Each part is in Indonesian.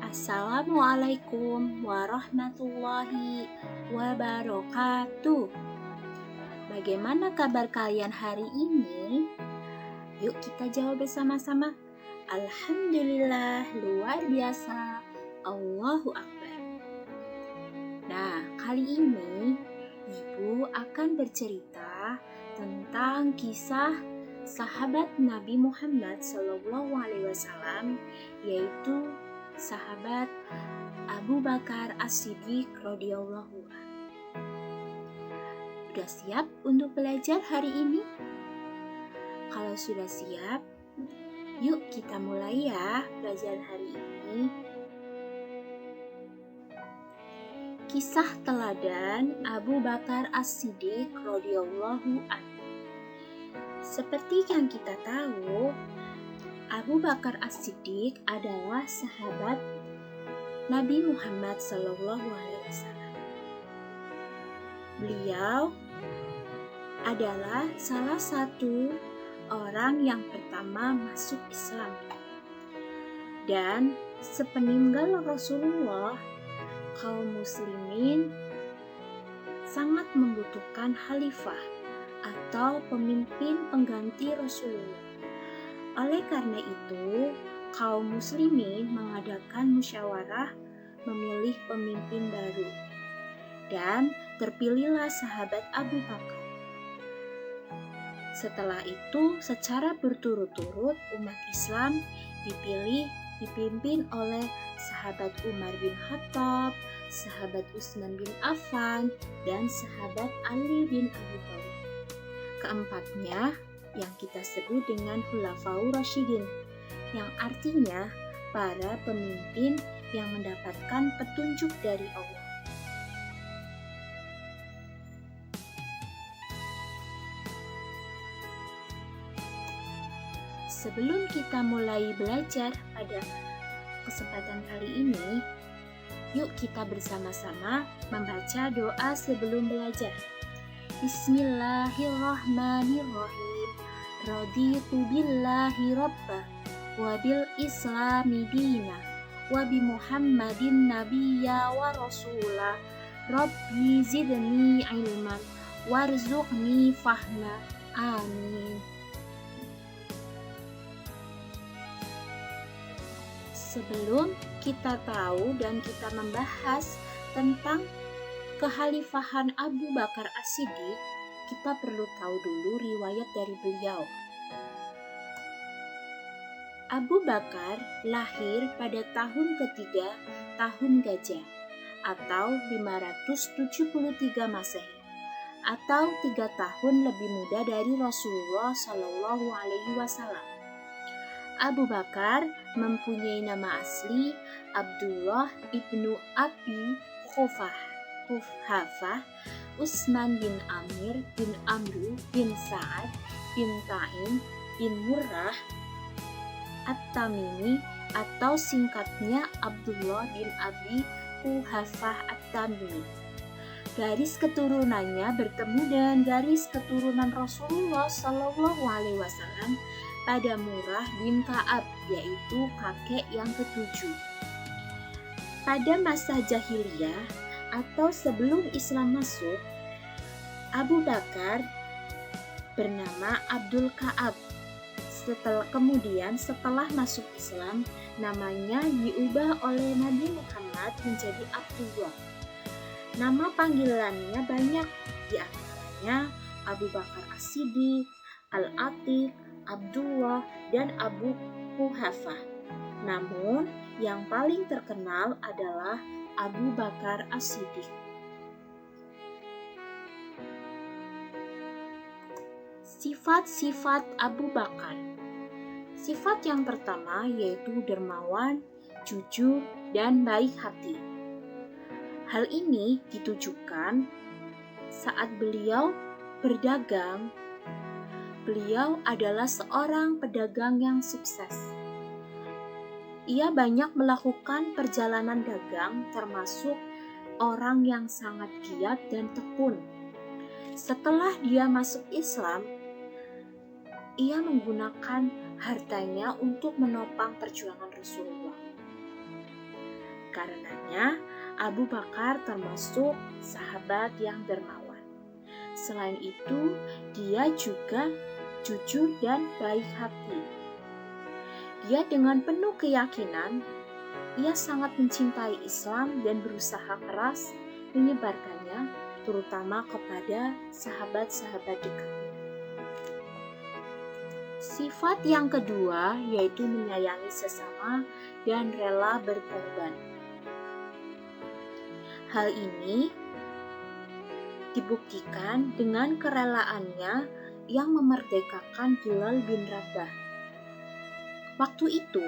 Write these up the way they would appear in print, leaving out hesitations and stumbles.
Assalamualaikum warahmatullahi wabarakatuh. Bagaimana kabar kalian hari ini? Yuk kita jawab bersama-sama. Alhamdulillah, luar biasa. Allahu Akbar. Nah, kali ini Ibu akan bercerita tentang kisah sahabat Nabi Muhammad SAW, yaitu sahabat Abu Bakar As-Siddiq radhiyallahu anhu. Udah siap untuk belajar hari ini? Kalau sudah siap, yuk kita mulai ya belajar hari ini. Kisah teladan Abu Bakar As-Siddiq radhiyallahu anhu. Seperti yang kita tahu, Abu Bakar As-Siddiq adalah sahabat Nabi Muhammad SAW. Beliau adalah salah satu orang yang pertama masuk Islam. Dan sepeninggal Rasulullah, kaum muslimin sangat membutuhkan khalifah atau pemimpin pengganti Rasulullah. Oleh karena itu, kaum muslimin mengadakan musyawarah memilih pemimpin baru. Dan terpilihlah sahabat Abu Bakar. Setelah itu, secara berturut-turut umat Islam dipimpin oleh sahabat Umar bin Khattab, sahabat Utsman bin Affan, dan sahabat Ali bin Abi Thalib. Keempatnya yang kita sebut dengan Khulafaur Rasyidin, yang artinya para pemimpin yang mendapatkan petunjuk dari Allah. Sebelum kita mulai belajar pada kesempatan kali ini, yuk kita bersama-sama membaca doa sebelum belajar. Bismillahirrahmanirrahim. Raditu billahi rabba wa bil islami dina wa bi Muhammadin nabiyya wa rasula. Rabbi zidni ilman warzuqni fahma. Amin. Sebelum kita tahu dan kita membahas tentang kekhalifahan Abu Bakar As-Siddiq, kita perlu tahu dulu riwayat dari beliau. Abu Bakar lahir pada tahun ketiga tahun Gajah atau 573 Masehi, atau 3 tahun lebih muda dari Rasulullah SAW. Abu Bakar mempunyai nama asli Abdullah ibnu Abi Quhafah, Utsman bin Amir bin Amru bin Sa'ad bin Taim bin Murrah At-Tamimi, atau singkatnya Abdullah bin Abi Quhafah At-Tamimi. Garis keturunannya bertemu dengan garis keturunan Rasulullah SAW pada Murrah bin Ka'ab, yaitu kakek yang ketujuh. Pada masa jahiliyah atau sebelum Islam masuk, Abu Bakar bernama Abdul Ka'ab. Setelah masuk Islam, namanya diubah oleh Nabi Muhammad menjadi Abdullah. Nama panggilannya banyak, di antaranya Abu Bakar As-Siddiq, Al-Atiq, Abdullah, dan Abu Quhafah. Namun, yang paling terkenal adalah Abu Bakar As-Siddiq. Sifat-sifat Abu Bakar. Sifat yang pertama yaitu dermawan, jujur, dan baik hati. Hal ini ditujukan saat beliau berdagang. Beliau adalah seorang pedagang yang sukses. Ia banyak melakukan perjalanan dagang, termasuk orang yang sangat giat dan tekun. Setelah dia masuk Islam, ia menggunakan hartanya untuk menopang perjuangan Rasulullah. Karenanya, Abu Bakar termasuk sahabat yang dermawan. Selain itu, dia juga jujur dan baik hati. Dia dengan penuh keyakinan, ia sangat mencintai Islam dan berusaha keras menyebarkannya, terutama kepada sahabat-sahabat dekatnya. Sifat yang kedua yaitu menyayangi sesama dan rela berkorban. Hal ini dibuktikan dengan kerelaannya yang memerdekakan Bilal bin Rabah. Waktu itu,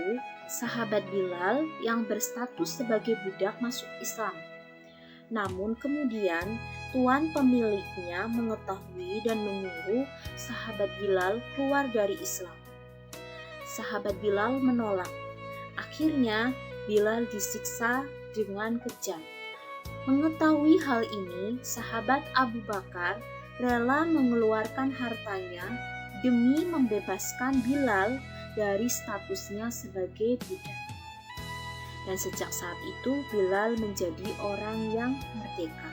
sahabat Bilal yang berstatus sebagai budak masuk Islam. Namun kemudian tuan pemiliknya mengetahui dan menyuruh sahabat Bilal keluar dari Islam. Sahabat Bilal menolak. Akhirnya Bilal disiksa dengan kejam. Mengetahui hal ini, sahabat Abu Bakar rela mengeluarkan hartanya demi membebaskan Bilal dari statusnya sebagai budak. Dan sejak saat itu Bilal menjadi orang yang merdeka.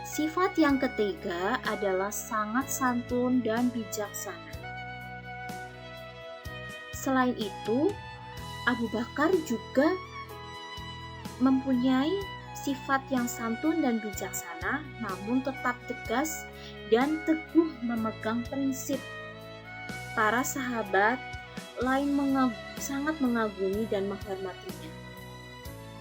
Sifat yang ketiga adalah sangat santun dan bijaksana. Selain itu, Abu Bakar juga mempunyai sifat yang santun dan bijaksana, namun tetap tegas dan teguh memegang prinsip. Para sahabat lain sangat mengagumi dan menghormatinya.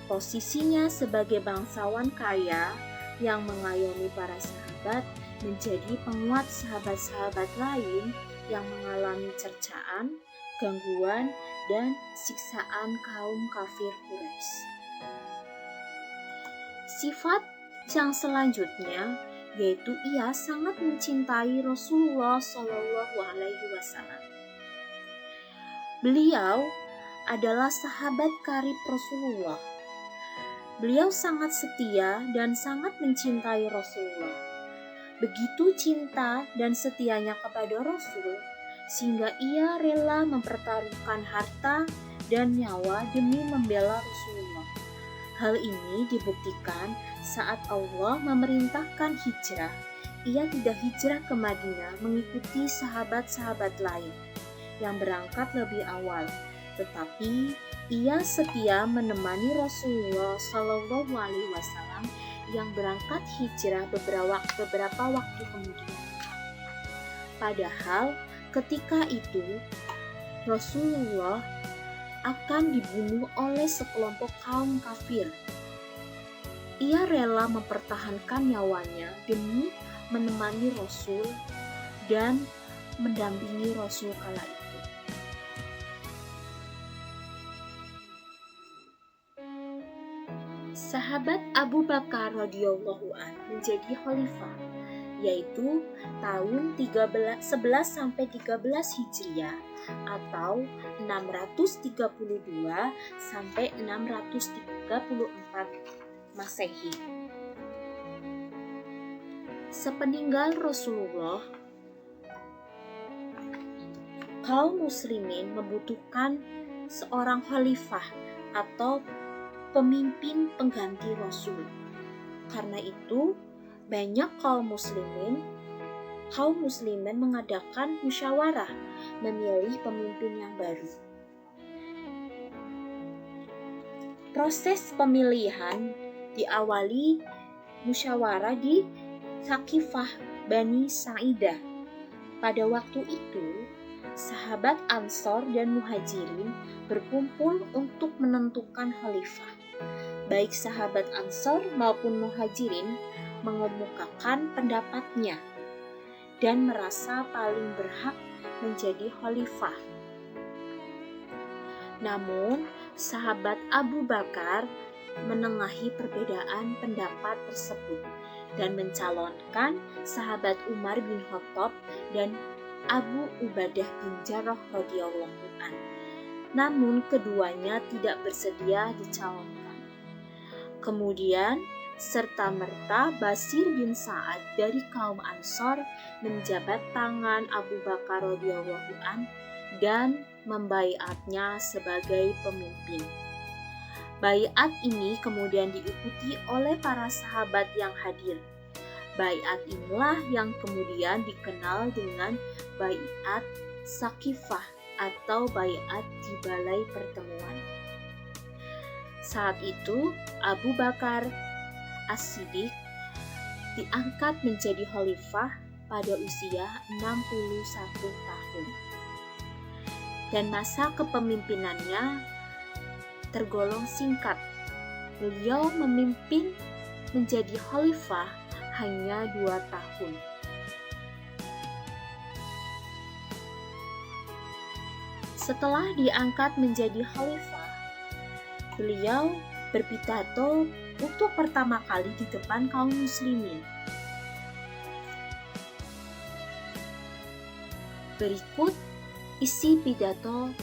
Posisinya sebagai bangsawan kaya yang mengayomi para sahabat menjadi penguat sahabat-sahabat lain yang mengalami cercaan, gangguan, dan siksaan kaum kafir Quraisy. Sifat yang selanjutnya yaitu ia sangat mencintai Rasulullah Shallallahu Alaihi Wasallam. Beliau adalah sahabat karib Rasulullah. Beliau sangat setia dan sangat mencintai Rasulullah. Begitu cinta dan setianya kepada Rasul, sehingga ia rela mempertaruhkan harta dan nyawa demi membela Rasulullah. Hal ini dibuktikan saat Allah memerintahkan hijrah. Ia tidak hijrah ke Madinah mengikuti sahabat-sahabat lain yang berangkat lebih awal, tetapi ia setia menemani Rasulullah Shallallahu Alaihi Wasallam yang berangkat hijrah beberapa waktu kemudian. Padahal ketika itu Rasulullah akan dibunuh oleh sekelompok kaum kafir. Ia rela mempertahankan nyawanya demi menemani Rasul dan mendampingi Rasul kala itu. Sahabat Abu Bakar radhiyallahu an menjadi khalifah, yaitu tahun 11 sampai 13 Hijriah atau 632 sampai 634 Masehi. Sepeninggal Rasulullah, kaum muslimin membutuhkan seorang khalifah atau pemimpin pengganti Rasul. Karena itu, banyak kaum muslimin mengadakan musyawarah memilih pemimpin yang baru. Proses pemilihan diawali musyawarah di Saqifah Bani Sa'idah. Pada waktu itu, sahabat Ansor dan Muhajirin berkumpul untuk menentukan khalifah. Baik sahabat Ansor maupun Muhajirin mengemukakan pendapatnya dan merasa paling berhak menjadi khalifah. Namun, sahabat Abu Bakar menengahi perbedaan pendapat tersebut dan mencalonkan sahabat Umar bin Khattab dan Abu Ubadah bin Jarrah radhiyallahu an. Namun keduanya tidak bersedia dicalonkan. Kemudian serta-merta Basir bin Sa'ad dari kaum Ansor menjabat tangan Abu Bakar radhiyallahu an dan membaiatnya sebagai pemimpin. Baiat ini kemudian diikuti oleh para sahabat yang hadir. Baiat inilah yang kemudian dikenal dengan Baiat Sakifah atau Baiat di Balai Pertemuan. Saat itu Abu Bakar As-Siddiq diangkat menjadi khalifah pada usia 61 tahun. Dan masa kepemimpinannya tergolong singkat. Beliau memimpin menjadi khalifah hanya 2 tahun. Setelah diangkat menjadi khalifah, beliau berpidato untuk pertama kali di depan kaum muslimin. Berikut isi pidato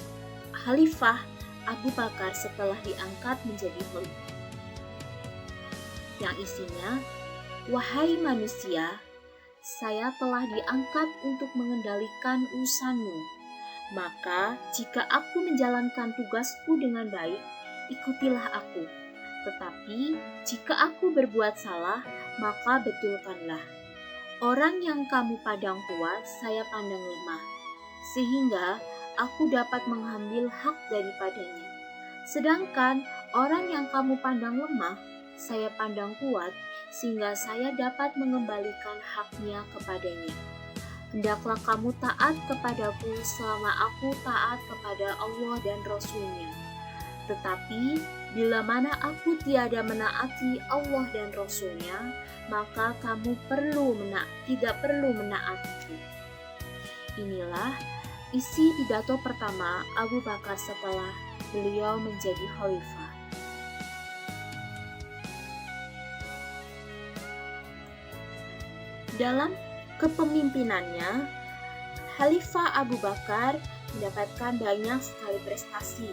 Khalifah Abu Bakar setelah diangkat menjadi khalifah. Yang isinya, "Wahai manusia, saya telah diangkat untuk mengendalikan urusanmu. Maka jika aku menjalankan tugasku dengan baik, ikutilah aku. Tetapi jika aku berbuat salah, maka betulkanlah. Orang yang kamu pandang kuat, saya pandang lemah, sehingga aku dapat mengambil hak daripadanya. Sedangkan orang yang kamu pandang lemah, saya pandang kuat, sehingga saya dapat mengembalikan haknya kepadanya. Hendaklah kamu taat kepadaku selama aku taat kepada Allah dan Rasul-Nya. Tetapi bila mana aku tiada menaati Allah dan Rasul-Nya, maka kamu tidak perlu menaatiku." Inilah isi pidato pertama Abu Bakar setelah beliau menjadi khalifah. Dalam kepemimpinannya, Khalifah Abu Bakar mendapatkan banyak sekali prestasi.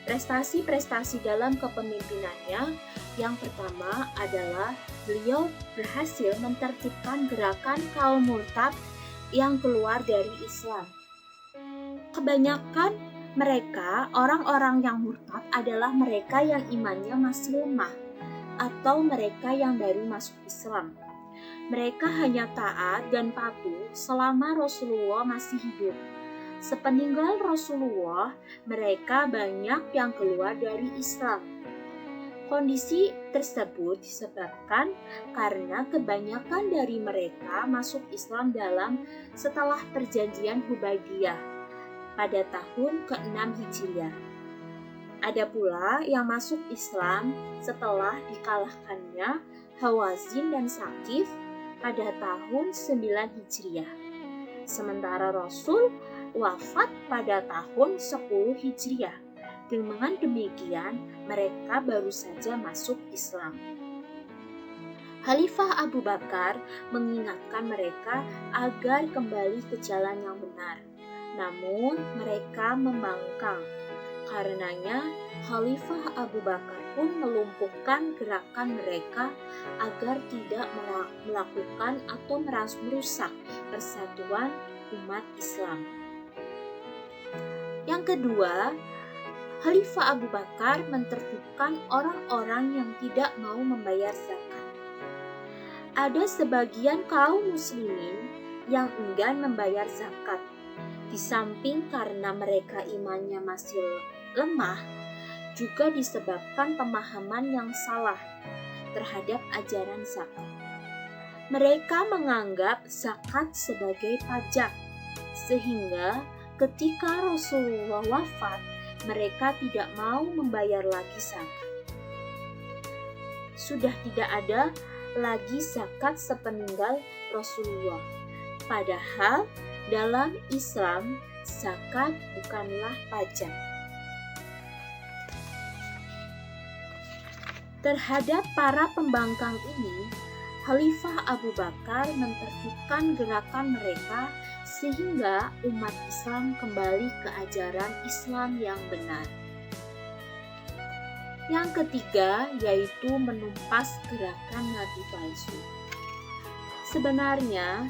Prestasi-prestasi dalam kepemimpinannya, yang pertama adalah beliau berhasil menertibkan gerakan kaum murtad yang keluar dari Islam. Kebanyakan mereka, orang-orang yang murtad adalah mereka yang imannya masih lemah atau mereka yang baru masuk Islam. Mereka hanya taat dan patuh selama Rasulullah masih hidup. Sepeninggal Rasulullah, mereka banyak yang keluar dari Islam. Kondisi tersebut disebabkan karena kebanyakan dari mereka masuk Islam setelah perjanjian Hudaybiyah pada tahun ke-6 Hijriah. Ada pula yang masuk Islam setelah dikalahkannya Hawazin dan Saqif pada tahun 9 Hijriah. Sementara Rasul wafat pada tahun 10 Hijriah. Dengan demikian, mereka baru saja masuk Islam. Khalifah Abu Bakar mengingatkan mereka agar kembali ke jalan yang benar. Namun, mereka membangkang. Karenanya, Khalifah Abu Bakar pun melumpuhkan gerakan mereka agar tidak melakukan atau merusak persatuan umat Islam. Yang kedua, Khalifah Abu Bakar menertibkan orang-orang yang tidak mau membayar zakat. Ada sebagian kaum muslimin yang enggan membayar zakat. Di samping karena mereka imannya masih lemah, juga disebabkan pemahaman yang salah terhadap ajaran zakat. Mereka menganggap zakat sebagai pajak, sehingga ketika Rasulullah wafat, mereka tidak mau membayar lagi zakat. Sudah tidak ada lagi zakat sepeninggal Rasulullah. Padahal dalam Islam, zakat bukanlah pajak. Terhadap para pembangkang ini, Khalifah Abu Bakar menertibkan gerakan mereka sehingga umat Islam kembali ke ajaran Islam yang benar. Yang ketiga yaitu menumpas gerakan Nabi palsu. Sebenarnya,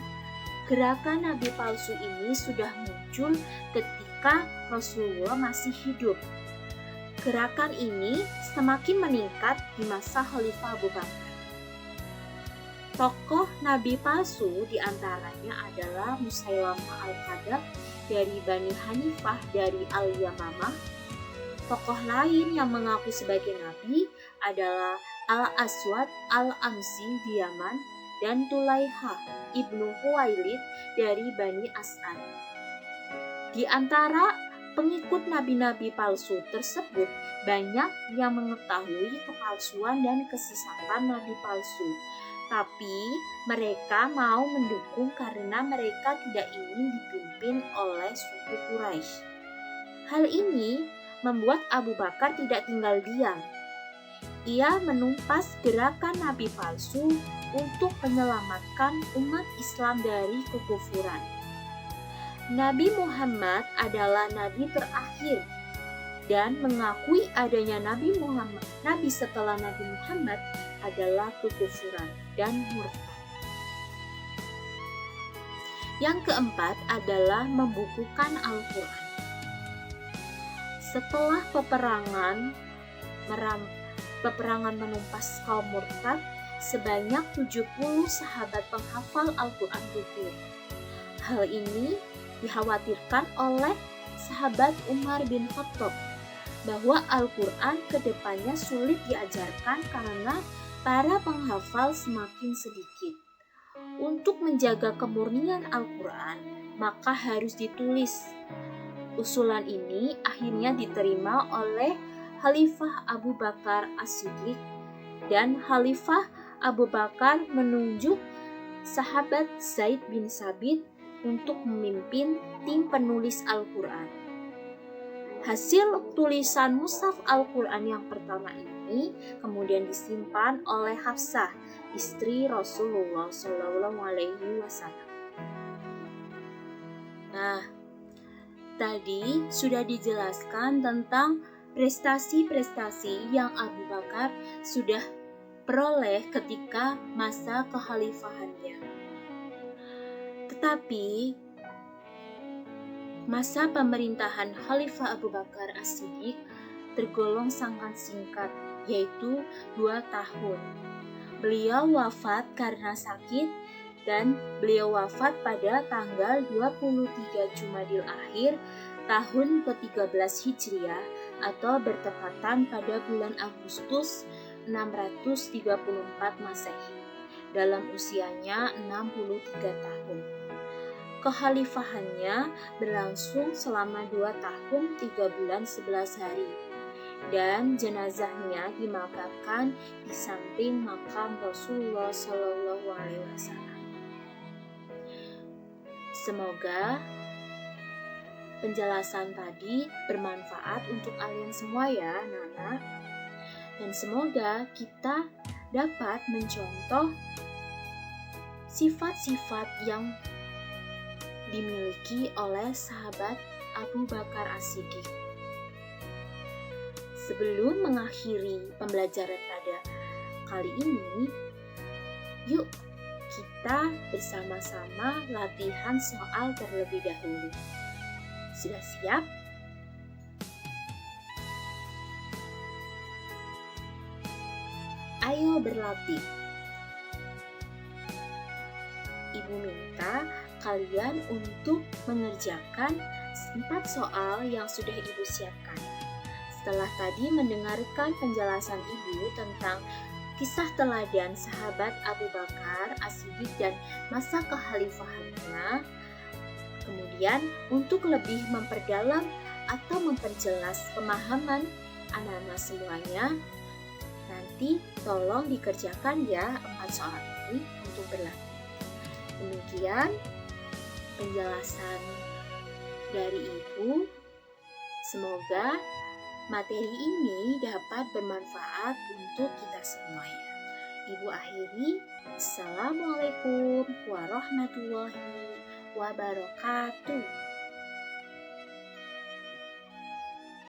gerakan Nabi palsu ini sudah muncul ketika Rasulullah masih hidup. Gerakan ini semakin meningkat di masa Khalifah Abu Bakar. Tokoh nabi palsu diantaranya adalah Musailamah al-Kadzab dari Bani Hanifah dari Al-Yamamah. Tokoh lain yang mengaku sebagai nabi adalah Al-Aswad al-Ansi di Yaman dan Tulaiha ibnu Huwailid dari Bani As'ad. Di antara pengikut nabi-nabi palsu tersebut, banyak yang mengetahui kepalsuan dan kesesatan nabi palsu, tapi mereka mau mendukung karena mereka tidak ingin dipimpin oleh suku Quraisy. Hal ini membuat Abu Bakar tidak tinggal diam. Ia menumpas gerakan nabi palsu untuk menyelamatkan umat Islam dari kekufuran. Nabi Muhammad adalah nabi terakhir, dan mengakui adanya nabi setelah Nabi Muhammad adalah kekufuran dan murtad. Yang keempat adalah membukukan Al-Quran. Setelah peperangan menumpas kaum murtad, sebanyak 70 sahabat penghafal Al-Quran gugur. Hal ini dikhawatirkan oleh sahabat Umar bin Khattab bahwa Al-Quran kedepannya sulit diajarkan karena para penghafal semakin sedikit. Untuk menjaga kemurnian Al-Quran, maka harus ditulis. Usulan ini akhirnya diterima oleh Khalifah Abu Bakar As-Siddiq, dan Khalifah Abu Bakar menunjuk sahabat Zaid bin Sabit untuk memimpin tim penulis Al-Quran. Hasil tulisan mushaf Al-Quran yang pertama ini kemudian disimpan oleh Hafsah, istri Rasulullah SAW. Nah, tadi sudah dijelaskan tentang prestasi-prestasi yang Abu Bakar sudah peroleh ketika masa kekhalifahannya. Tetapi masa pemerintahan Khalifah Abu Bakar As-Siddiq tergolong sangat singkat, yaitu 2 tahun. Beliau wafat karena sakit, dan beliau wafat pada tanggal 23 Jumadil Akhir tahun ke-13 Hijriah atau bertepatan pada bulan Agustus 634 Masehi, dalam usianya 63 tahun. Kekhalifahannya berlangsung selama 2 tahun 3 bulan 11 hari, dan jenazahnya dimakamkan di samping makam Rasulullah SAW. Semoga penjelasan tadi bermanfaat untuk kalian semua ya, Nana. Dan semoga kita dapat mencontoh sifat-sifat yang dimiliki oleh sahabat Abu Bakar As-Siddiq. Sebelum mengakhiri pembelajaran pada kali ini, yuk kita bersama-sama latihan soal terlebih dahulu. Sudah siap? Ayo berlatih. Ibu minta kalian untuk mengerjakan 4 soal yang sudah Ibu siapkan. Setelah tadi mendengarkan penjelasan Ibu tentang kisah teladan sahabat Abu Bakar As-Siddiq dan masa kekhalifahannya, kemudian untuk lebih memperdalam atau memperjelas pemahaman anak-anak semuanya, nanti tolong dikerjakan ya 4 soal ini untuk berlatih. Demikian penjelasan dari Ibu. Semoga materi ini dapat bermanfaat untuk kita semuanya. Ibu akhiri, Assalamualaikum warahmatullahi wabarakatuh.